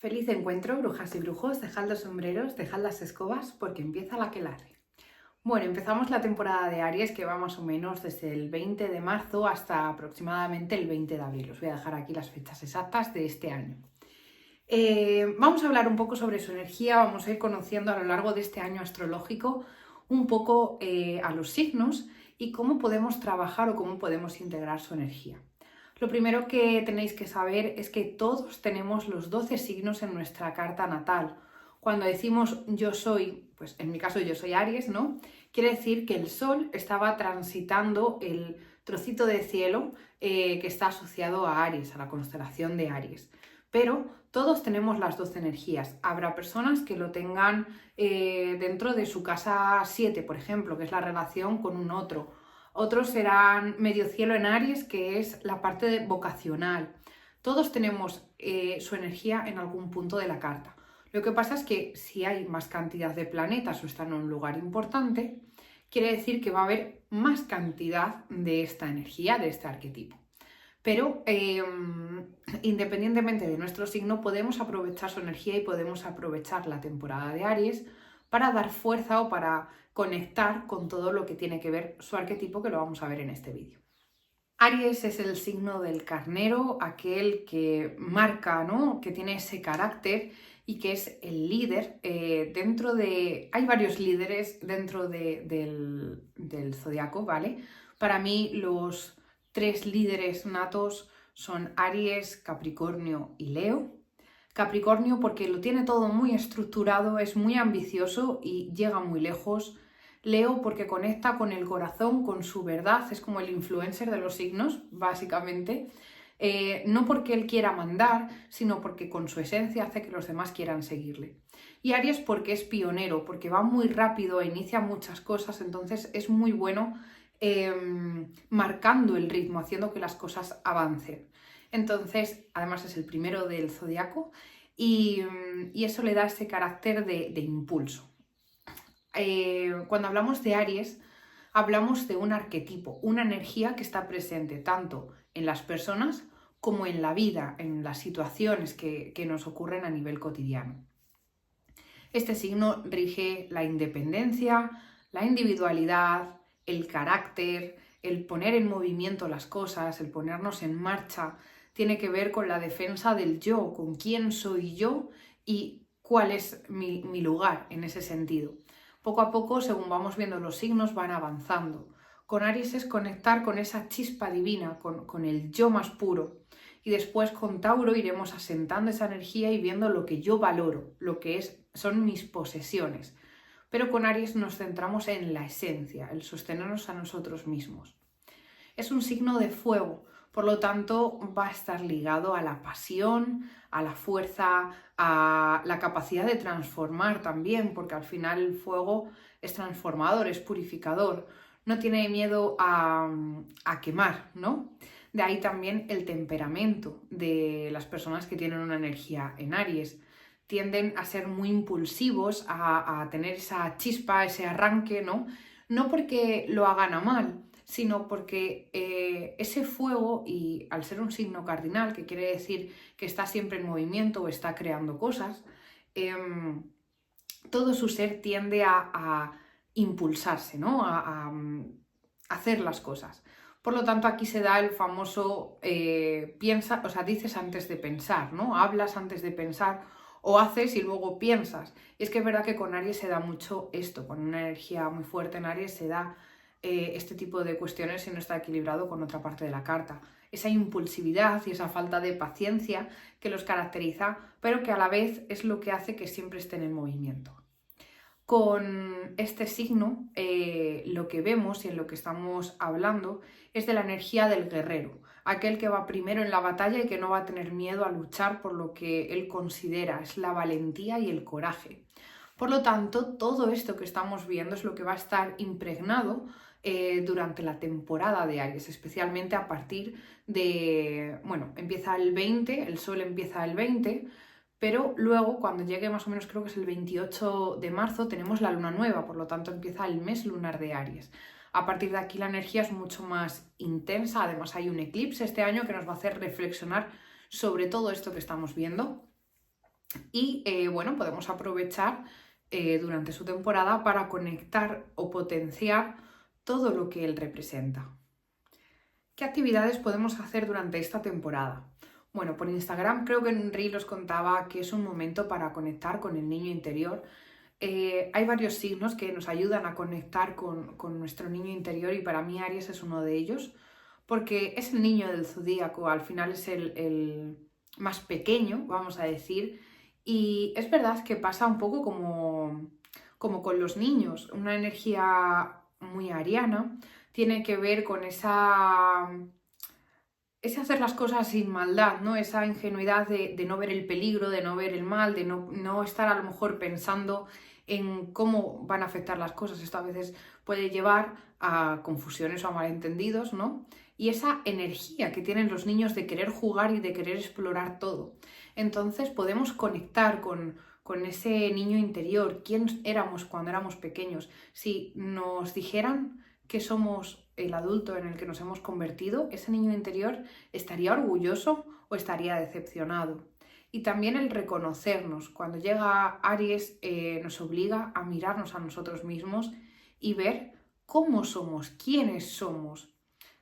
Feliz encuentro, brujas y brujos, dejad los sombreros, dejad las escobas, porque empieza la aquelarre. Bueno, empezamos la temporada de Aries, que va más o menos desde el 20 de marzo hasta aproximadamente el 20 de abril. Os voy a dejar aquí las fechas exactas de este año. Vamos a hablar un poco sobre su energía, vamos a ir conociendo a lo largo de este año astrológico un poco a los signos y cómo podemos trabajar o cómo podemos integrar su energía. Lo primero que tenéis que saber es que todos tenemos los 12 signos en nuestra carta natal. Cuando decimos yo soy, pues en mi caso yo soy Aries, ¿no? Quiere decir que el Sol estaba transitando el trocito de cielo que está asociado a Aries, a la constelación de Aries. Pero todos tenemos las 12 energías. Habrá personas que lo tengan dentro de su casa 7, por ejemplo, que es la relación con un otro. Otros serán medio cielo en Aries, que es la parte vocacional. Todos tenemos su energía en algún punto de la carta. Lo que pasa es que si hay más cantidad de planetas o están en un lugar importante, quiere decir que va a haber más cantidad de esta energía, de este arquetipo. Pero independientemente de nuestro signo, podemos aprovechar su energía y podemos aprovechar la temporada de Aries para dar fuerza o para conectar con todo lo que tiene que ver su arquetipo, que lo vamos a ver en este vídeo. Aries es el signo del carnero, aquel que marca, ¿no? Que tiene ese carácter y que es el líder dentro de... Hay varios líderes dentro del zodiaco, ¿vale? Para mí los tres líderes natos son Aries, Capricornio y Leo. Capricornio porque lo tiene todo muy estructurado, es muy ambicioso y llega muy lejos. Leo porque conecta con el corazón, con su verdad, es como el influencer de los signos, básicamente. No porque él quiera mandar, sino porque con su esencia hace que los demás quieran seguirle. Y Aries porque es pionero, porque va muy rápido, inicia muchas cosas, entonces es muy bueno marcando el ritmo, haciendo que las cosas avancen. Entonces, además es el primero del zodiaco y eso le da ese carácter de impulso. Cuando hablamos de Aries, hablamos de un arquetipo, una energía que está presente tanto en las personas como en la vida, en las situaciones que nos ocurren a nivel cotidiano. Este signo rige la independencia, la individualidad, el carácter, el poner en movimiento las cosas, el ponernos en marcha, tiene que ver con la defensa del yo, con quién soy yo y cuál es mi lugar en ese sentido. Poco a poco, según vamos viendo los signos, van avanzando. Con Aries es conectar con esa chispa divina, con el yo más puro. Y después con Tauro iremos asentando esa energía y viendo lo que yo valoro, lo que son mis posesiones. Pero con Aries nos centramos en la esencia, el sostenernos a nosotros mismos. Es un signo de fuego, por lo tanto va a estar ligado a la pasión, a la fuerza, a la capacidad de transformar también, porque al final el fuego es transformador, es purificador, no tiene miedo a quemar, ¿no? De ahí también el temperamento de las personas que tienen una energía en Aries. Tienden a ser muy impulsivos, a tener esa chispa, ese arranque, ¿no? No porque lo hagan a mal, sino porque ese fuego, y al ser un signo cardinal, que quiere decir que está siempre en movimiento o está creando cosas, todo su ser tiende a impulsarse, ¿no? A hacer las cosas. Por lo tanto, aquí se da el famoso piensa, o sea, dices antes de pensar, ¿no? Hablas antes de pensar o haces y luego piensas. Y es que es verdad que con Aries se da mucho esto, con una energía muy fuerte en Aries se da este tipo de cuestiones si no está equilibrado con otra parte de la carta. Esa impulsividad y esa falta de paciencia que los caracteriza, pero que a la vez es lo que hace que siempre estén en movimiento. Con este signo, lo que vemos y en lo que estamos hablando es de la energía del guerrero, aquel que va primero en la batalla y que no va a tener miedo a luchar por lo que él considera, es la valentía y el coraje. Por lo tanto, todo esto que estamos viendo es lo que va a estar impregnado durante la temporada de Aries, especialmente a partir de, bueno, empieza el 20, el sol empieza el 20, pero luego cuando llegue más o menos, creo que es el 28 de marzo, tenemos la luna nueva, por lo tanto empieza el mes lunar de Aries. A partir de aquí la energía es mucho más intensa, además hay un eclipse este año que nos va a hacer reflexionar sobre todo esto que estamos viendo. Y bueno, podemos aprovechar durante su temporada para conectar o potenciar todo lo que él representa. ¿Qué actividades podemos hacer durante esta temporada? Bueno, por Instagram creo que en un reel os contaba que es un momento para conectar con el niño interior. Hay varios signos que nos ayudan a conectar con nuestro niño interior y para mí Aries es uno de ellos, porque es el niño del zodíaco, al final es el más pequeño, vamos a decir, y es verdad que pasa un poco como con los niños, una energía muy ariana, tiene que ver con ese hacer las cosas sin maldad, ¿no? Esa ingenuidad de no ver el peligro, de no ver el mal, de no estar a lo mejor pensando en cómo van a afectar las cosas. Esto a veces puede llevar a confusiones o a malentendidos, ¿no? Y esa energía que tienen los niños de querer jugar y de querer explorar todo. Entonces podemos conectar con ese niño interior, quién éramos cuando éramos pequeños. Si nos dijeran que somos el adulto en el que nos hemos convertido, ese niño interior estaría orgulloso o estaría decepcionado. Y también el reconocernos. Cuando llega Aries nos obliga a mirarnos a nosotros mismos y ver cómo somos, quiénes somos.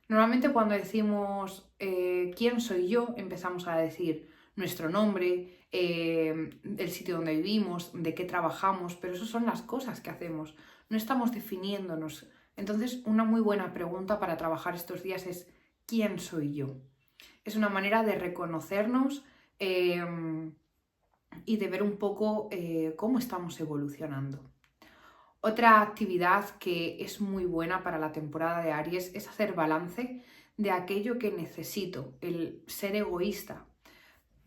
Normalmente cuando decimos quién soy yo, empezamos a decir nuestro nombre, el sitio donde vivimos, de qué trabajamos, pero eso son las cosas que hacemos. No estamos definiéndonos. Entonces, una muy buena pregunta para trabajar estos días es ¿quién soy yo? Es una manera de reconocernos y de ver un poco cómo estamos evolucionando. Otra actividad que es muy buena para la temporada de Aries es hacer balance de aquello que necesito, el ser egoísta.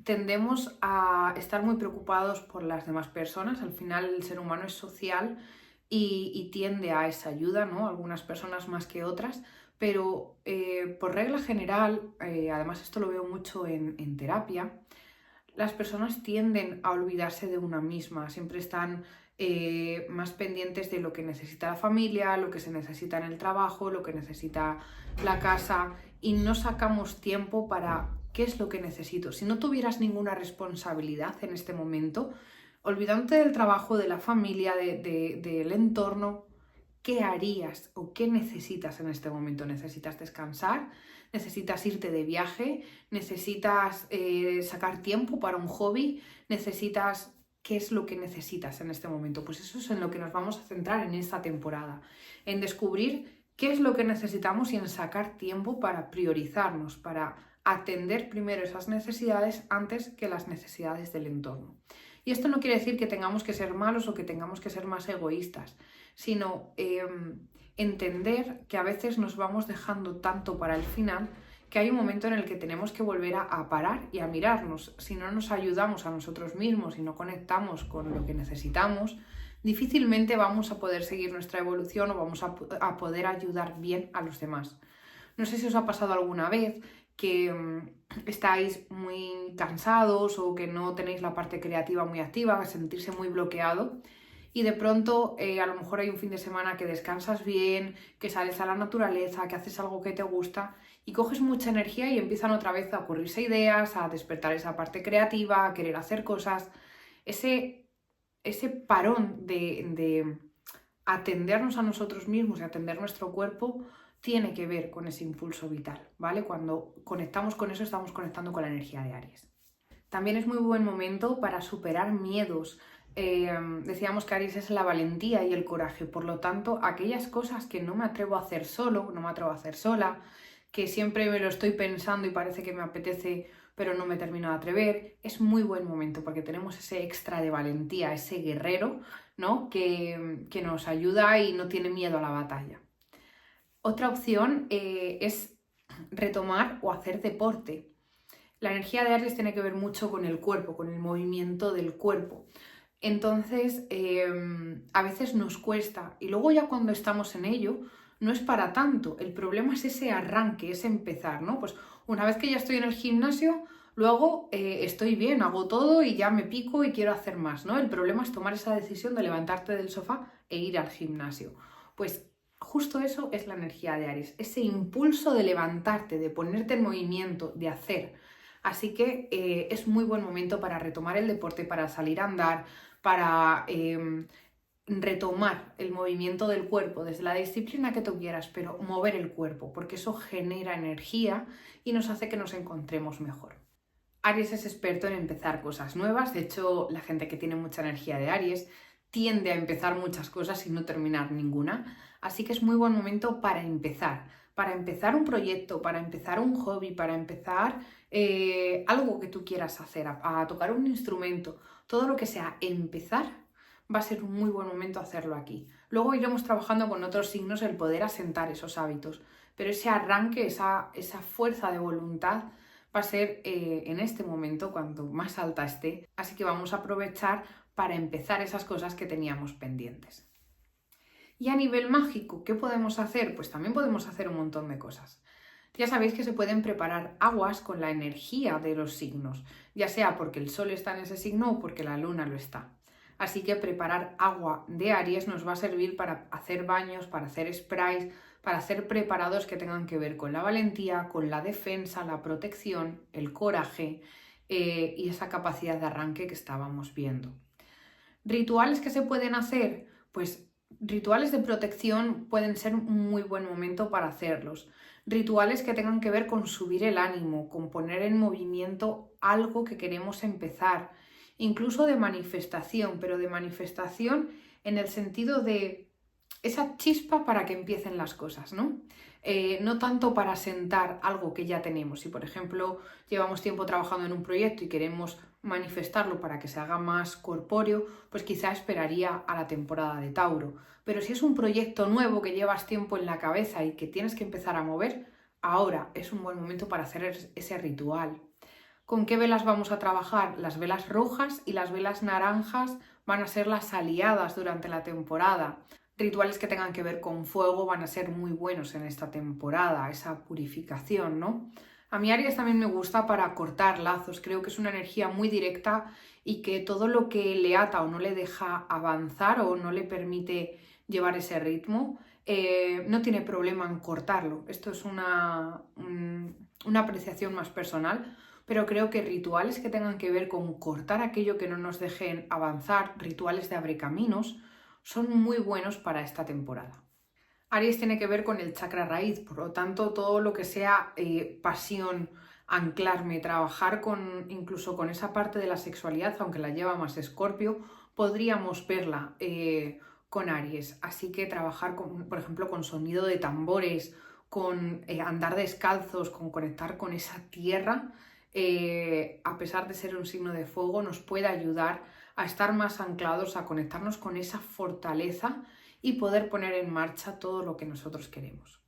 Tendemos a estar muy preocupados por las demás personas, al final el ser humano es social y tiende a esa ayuda, ¿no? Algunas personas más que otras, pero por regla general, además esto lo veo mucho en terapia, las personas tienden a olvidarse de una misma, siempre están más pendientes de lo que necesita la familia, lo que se necesita en el trabajo, lo que necesita la casa y no sacamos tiempo para qué es lo que necesito. Si no tuvieras ninguna responsabilidad en este momento, olvidándote del trabajo, de la familia, del entorno, ¿qué harías o qué necesitas en este momento? ¿Necesitas descansar? ¿Necesitas irte de viaje? ¿Necesitas sacar tiempo para un hobby? ¿Necesitas qué es lo que necesitas en este momento? Pues eso es en lo que nos vamos a centrar en esta temporada, en descubrir qué es lo que necesitamos y en sacar tiempo para priorizarnos, para atender primero esas necesidades antes que las necesidades del entorno. Y esto no quiere decir que tengamos que ser malos o que tengamos que ser más egoístas, sino entender que a veces nos vamos dejando tanto para el final que hay un momento en el que tenemos que volver a parar y a mirarnos. Si no nos ayudamos a nosotros mismos y no conectamos con lo que necesitamos, difícilmente vamos a poder seguir nuestra evolución o vamos a poder ayudar bien a los demás. No sé si os ha pasado alguna vez que estáis muy cansados o que no tenéis la parte creativa muy activa, sentirse muy bloqueado y de pronto a lo mejor hay un fin de semana que descansas bien, que sales a la naturaleza, que haces algo que te gusta y coges mucha energía y empiezan otra vez a ocurrirse ideas, a despertar esa parte creativa, a querer hacer cosas. Ese parón de atendernos a nosotros mismos y atender nuestro cuerpo tiene que ver con ese impulso vital, ¿vale? Cuando conectamos con eso estamos conectando con la energía de Aries. También es muy buen momento para superar miedos. Decíamos que Aries es la valentía y el coraje, por lo tanto, aquellas cosas que no me atrevo a hacer solo, no me atrevo a hacer sola, que siempre me lo estoy pensando y parece que me apetece, pero no me termino de atrever, es muy buen momento porque tenemos ese extra de valentía, ese guerrero, ¿no? que nos ayuda y no tiene miedo a la batalla. Otra opción es retomar o hacer deporte. La energía de Aries tiene que ver mucho con el cuerpo, con el movimiento del cuerpo. Entonces, a veces nos cuesta y luego ya cuando estamos en ello, no es para tanto. El problema es ese arranque, ese empezar, ¿no? Pues una vez que ya estoy en el gimnasio, luego estoy bien, hago todo y ya me pico y quiero hacer más, ¿no? El problema es tomar esa decisión de levantarte del sofá e ir al gimnasio. Pues justo eso es la energía de Aries, ese impulso de levantarte, de ponerte en movimiento, de hacer. Así que es muy buen momento para retomar el deporte, para salir a andar, para retomar el movimiento del cuerpo desde la disciplina que tú quieras, pero mover el cuerpo, porque eso genera energía y nos hace que nos encontremos mejor. Aries es experto en empezar cosas nuevas. De hecho, la gente que tiene mucha energía de Aries tiende a empezar muchas cosas y no terminar ninguna. Así que es muy buen momento para empezar un proyecto, para empezar un hobby, para empezar algo que tú quieras hacer, a tocar un instrumento. Todo lo que sea empezar va a ser un muy buen momento hacerlo aquí. Luego iremos trabajando con otros signos el poder asentar esos hábitos, pero ese arranque, esa fuerza de voluntad va a ser en este momento cuanto más alta esté, así que vamos a aprovechar para empezar esas cosas que teníamos pendientes. Y a nivel mágico, ¿qué podemos hacer? Pues también podemos hacer un montón de cosas. Ya sabéis que se pueden preparar aguas con la energía de los signos, ya sea porque el sol está en ese signo o porque la luna lo está. Así que preparar agua de Aries nos va a servir para hacer baños, para hacer sprays, para hacer preparados que tengan que ver con la valentía, con la defensa, la protección, el coraje y esa capacidad de arranque que estábamos viendo. ¿Rituales que se pueden hacer? Pues rituales de protección pueden ser un muy buen momento para hacerlos. Rituales que tengan que ver con subir el ánimo, con poner en movimiento algo que queremos empezar, incluso de manifestación, pero de manifestación en el sentido de esa chispa para que empiecen las cosas, ¿no? No tanto para sentar algo que ya tenemos. Si, por ejemplo, llevamos tiempo trabajando en un proyecto y queremos manifestarlo para que se haga más corpóreo, pues quizá esperaría a la temporada de Tauro. Pero si es un proyecto nuevo que llevas tiempo en la cabeza y que tienes que empezar a mover, ahora es un buen momento para hacer ese ritual. ¿Con qué velas vamos a trabajar? Las velas rojas y las velas naranjas van a ser las aliadas durante la temporada. Rituales que tengan que ver con fuego van a ser muy buenos en esta temporada, esa purificación, ¿no? A mí Aries también me gusta para cortar lazos, creo que es una energía muy directa y que todo lo que le ata o no le deja avanzar o no le permite llevar ese ritmo, no tiene problema en cortarlo. Esto es una apreciación más personal, pero creo que rituales que tengan que ver con cortar aquello que no nos dejen avanzar, rituales de abrecaminos, son muy buenos para esta temporada. Aries tiene que ver con el chakra raíz, por lo tanto todo lo que sea pasión, anclarme, trabajar incluso con esa parte de la sexualidad, aunque la lleva más Escorpio, podríamos verla con Aries. Así que trabajar, por ejemplo, con sonido de tambores, con andar descalzos, con conectar con esa tierra, a pesar de ser un signo de fuego, nos puede ayudar a estar más anclados, a conectarnos con esa fortaleza y poder poner en marcha todo lo que nosotros queremos.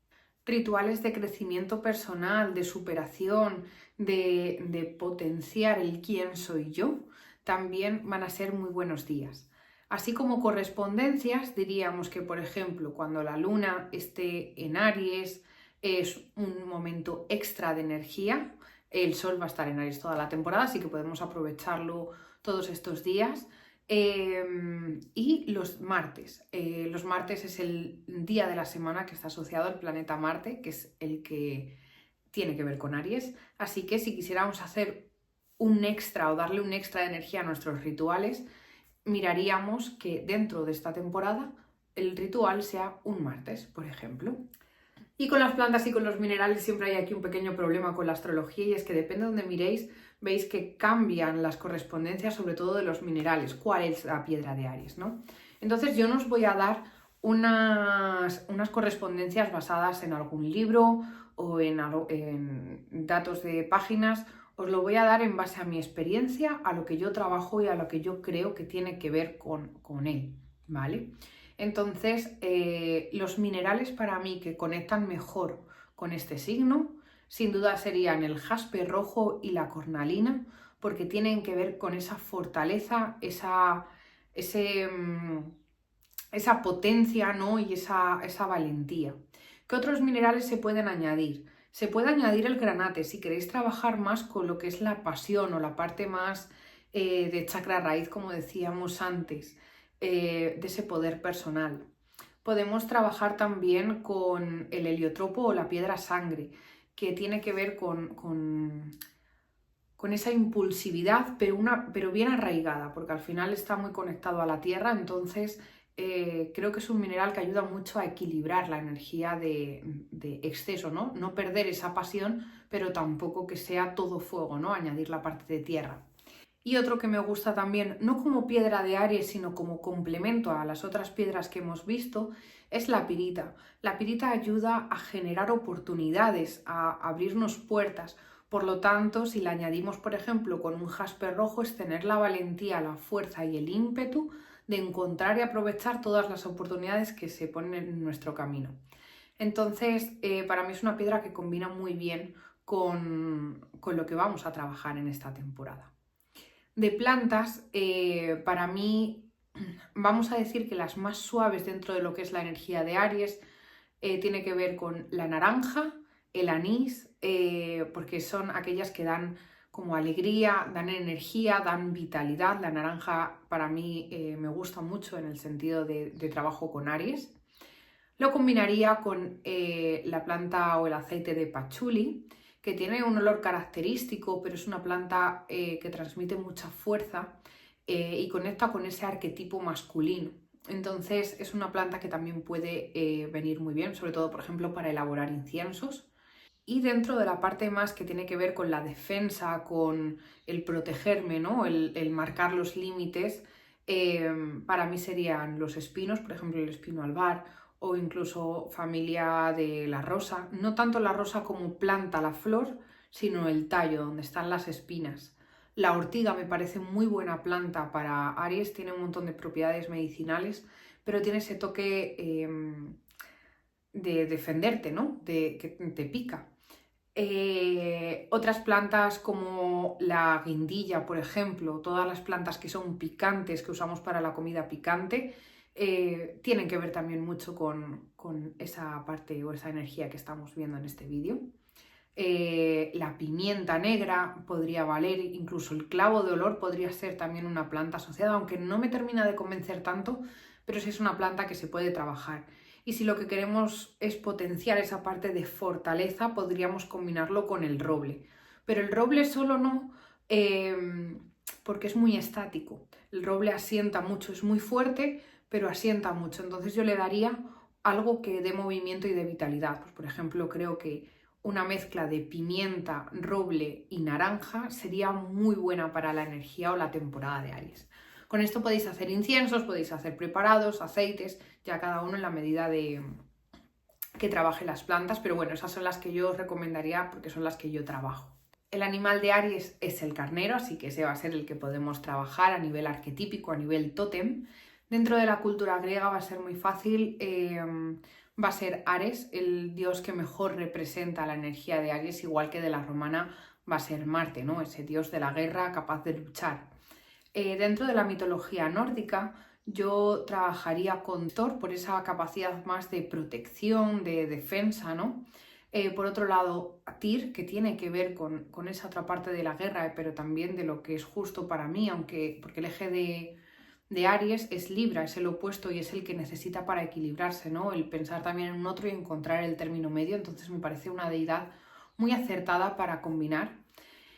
Rituales de crecimiento personal, de superación, de potenciar el quién soy yo, también van a ser muy buenos días. Así como correspondencias, diríamos que, por ejemplo, cuando la luna esté en Aries, es un momento extra de energía. El sol va a estar en Aries toda la temporada, así que podemos aprovecharlo todos estos días. Y los martes. Los martes es el día de la semana que está asociado al planeta Marte, que es el que tiene que ver con Aries. Así que si quisiéramos hacer un extra o darle un extra de energía a nuestros rituales, miraríamos que dentro de esta temporada el ritual sea un martes, por ejemplo. Y con las plantas y con los minerales siempre hay aquí un pequeño problema con la astrología, y es que depende de donde miréis, veis que cambian las correspondencias, sobre todo de los minerales, cuál es la piedra de Aries, ¿no? Entonces yo no os voy a dar unas correspondencias basadas en algún libro o en datos de páginas. Os lo voy a dar en base a mi experiencia, a lo que yo trabajo y a lo que yo creo que tiene que ver con él, ¿vale? Entonces, los minerales para mí que conectan mejor con este signo, sin duda serían el jaspe rojo y la cornalina, porque tienen que ver con esa fortaleza, esa potencia, ¿no? Y esa valentía. ¿Qué otros minerales se pueden añadir? Se puede añadir el granate si queréis trabajar más con lo que es la pasión o la parte más de chakra raíz, como decíamos antes, de ese poder personal. Podemos trabajar también con el heliotropo o la piedra sangre, que tiene que ver con con esa impulsividad, pero bien arraigada, porque al final está muy conectado a la tierra, entonces creo que es un mineral que ayuda mucho a equilibrar la energía de exceso, ¿no? No perder esa pasión, pero tampoco que sea todo fuego, ¿no? Añadir la parte de tierra. Y otro que me gusta también, no como piedra de Aries, sino como complemento a las otras piedras que hemos visto, es la pirita. La pirita ayuda a generar oportunidades, a abrirnos puertas. Por lo tanto, si la añadimos, por ejemplo, con un jaspe rojo, es tener la valentía, la fuerza y el ímpetu de encontrar y aprovechar todas las oportunidades que se ponen en nuestro camino. Entonces, para mí es una piedra que combina muy bien con lo que vamos a trabajar en esta temporada. De plantas, para mí, vamos a decir que las más suaves dentro de lo que es la energía de Aries tiene que ver con la naranja, el anís, porque son aquellas que dan como alegría, dan energía, dan vitalidad. La naranja para mí me gusta mucho en el sentido de trabajo con Aries. Lo combinaría con la planta o el aceite de pachuli, que tiene un olor característico, pero es una planta que transmite mucha fuerza y conecta con ese arquetipo masculino. Entonces es una planta que también puede venir muy bien, sobre todo, por ejemplo, para elaborar inciensos. Y dentro de la parte más que tiene que ver con la defensa, con el protegerme, ¿no? El marcar los límites, para mí serían los espinos, por ejemplo, el espino albar, o incluso familia de la rosa. No tanto la rosa como planta, la flor, sino el tallo, donde están las espinas. La ortiga me parece muy buena planta para Aries, tiene un montón de propiedades medicinales, pero tiene ese toque de defenderte, ¿no? De que te pica. Otras plantas como la guindilla, por ejemplo, todas las plantas que son picantes, que usamos para la comida picante, tienen que ver también mucho con esa parte o esa energía que estamos viendo en este vídeo. La pimienta negra podría valer, incluso el clavo de olor podría ser también una planta asociada, aunque no me termina de convencer tanto, pero sí es una planta que se puede trabajar. Y si lo que queremos es potenciar esa parte de fortaleza, podríamos combinarlo con el roble. Pero el roble solo no, porque es muy estático. El roble asienta mucho, es muy fuerte, pero asienta mucho. Entonces yo le daría algo que dé movimiento y de vitalidad. Pues, por ejemplo, creo que una mezcla de pimienta, roble y naranja sería muy buena para la energía o la temporada de Aries. Con esto podéis hacer inciensos, podéis hacer preparados, aceites, ya cada uno en la medida de que trabaje las plantas, pero bueno, esas son las que yo os recomendaría porque son las que yo trabajo. El animal de Aries es el carnero, así que ese va a ser el que podemos trabajar a nivel arquetípico, a nivel tótem. Dentro de la cultura griega va a ser muy fácil, va a ser Ares, el dios que mejor representa la energía de Aries, igual que de la romana va a ser Marte, ¿no? Ese dios de la guerra capaz de luchar. Dentro de la mitología nórdica yo trabajaría con Thor por esa capacidad más de protección, de defensa, ¿no? Por otro lado, Tyr, que tiene que ver con esa otra parte de la guerra, pero también de lo que es justo para mí, porque el eje de Aries es Libra, es el opuesto y es el que necesita para equilibrarse, ¿no? El pensar también en un otro y encontrar el término medio, entonces me parece una deidad muy acertada para combinar.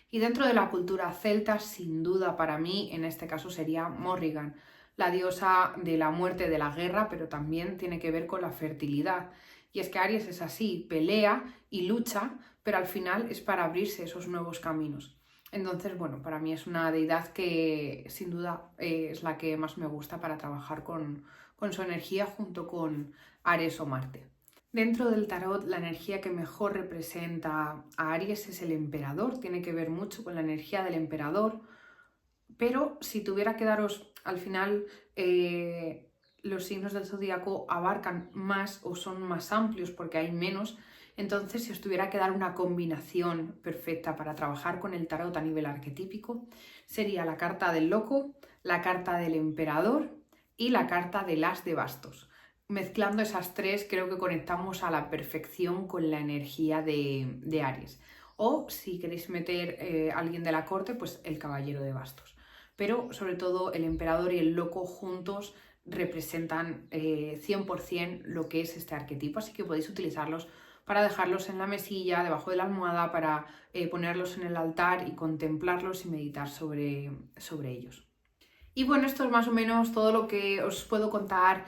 Y dentro de la cultura celta, sin duda para mí, en este caso sería Morrigan, la diosa de la muerte, de la guerra, pero también tiene que ver con la fertilidad. Y es que Aries es así, pelea y lucha, pero al final es para abrirse esos nuevos caminos. Entonces, bueno, para mí es una deidad que sin duda es la que más me gusta para trabajar con su energía junto con Ares o Marte. Dentro del tarot, la energía que mejor representa a Aries es el emperador, tiene que ver mucho con la energía del emperador, pero si tuviera que daros, al final, los signos del zodíaco abarcan más o son más amplios porque hay menos, entonces si os tuviera que dar una combinación perfecta para trabajar con el tarot a nivel arquetípico, sería la carta del loco, la carta del emperador y la carta del as de bastos. Mezclando esas tres creo que conectamos a la perfección con la energía de Aries. O si queréis meter a alguien de la corte, pues el caballero de bastos. Pero sobre todo el emperador y el loco juntos representan 100% lo que es este arquetipo, así que podéis utilizarlos para dejarlos en la mesilla, debajo de la almohada, para ponerlos en el altar y contemplarlos y meditar sobre ellos. Y bueno, esto es más o menos todo lo que os puedo contar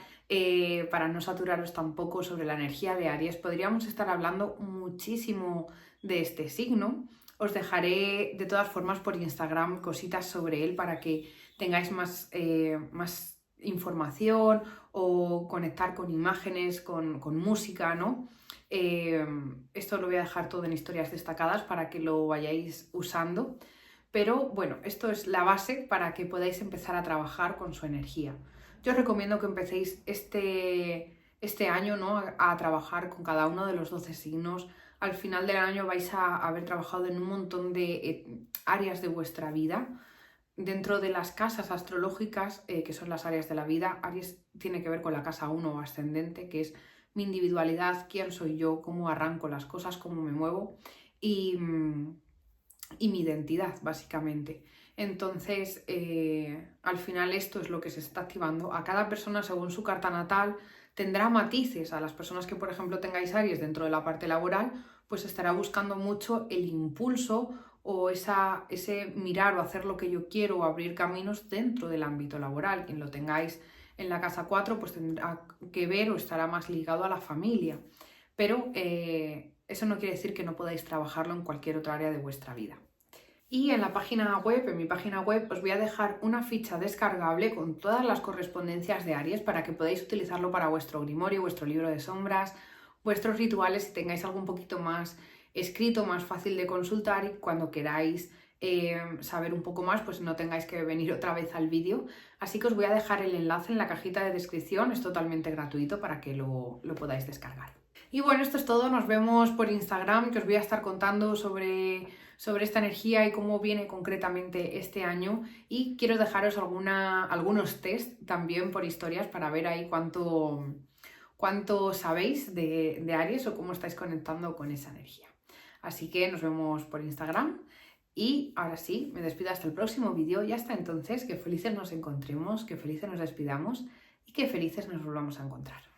para no saturaros tampoco sobre la energía de Aries. Podríamos estar hablando muchísimo de este signo. Os dejaré de todas formas por Instagram cositas sobre él para que tengáis más información o conectar con imágenes, con música, ¿no? Esto lo voy a dejar todo en historias destacadas para que lo vayáis usando. Pero bueno, esto es la base para que podáis empezar a trabajar con su energía. Yo os recomiendo que empecéis este año, ¿no?, a trabajar con cada uno de los 12 signos. Al final del año vais a haber trabajado en un montón de áreas de vuestra vida. Dentro de las casas astrológicas, que son las áreas de la vida, Aries tiene que ver con la casa 1 o ascendente, que es mi individualidad, quién soy yo, cómo arranco las cosas, cómo me muevo y mi identidad, básicamente. Entonces, al final esto es lo que se está activando. A cada persona, según su carta natal, tendrá matices. A las personas que, por ejemplo, tengáis Aries dentro de la parte laboral, pues estará buscando mucho el impulso o ese mirar o hacer lo que yo quiero o abrir caminos dentro del ámbito laboral. Quien lo tengáis en la casa 4, pues tendrá que ver o estará más ligado a la familia. Pero eso no quiere decir que no podáis trabajarlo en cualquier otra área de vuestra vida. Y en la página web, en mi página web, os voy a dejar una ficha descargable con todas las correspondencias de Aries para que podáis utilizarlo para vuestro grimorio, vuestro libro de sombras, vuestros rituales, si tengáis algo un poquito más escrito, más fácil de consultar y cuando queráis saber un poco más, pues no tengáis que venir otra vez al vídeo. Así que os voy a dejar el enlace en la cajita de descripción, es totalmente gratuito para que lo podáis descargar. Y bueno, esto es todo, nos vemos por Instagram, que os voy a estar contando sobre esta energía y cómo viene concretamente este año. Y quiero dejaros algunos test también por historias para ver ahí cuánto sabéis de Aries o cómo estáis conectando con esa energía. Así que nos vemos por Instagram y ahora sí, me despido hasta el próximo vídeo y hasta entonces que felices nos encontremos, que felices nos despidamos y que felices nos volvamos a encontrar.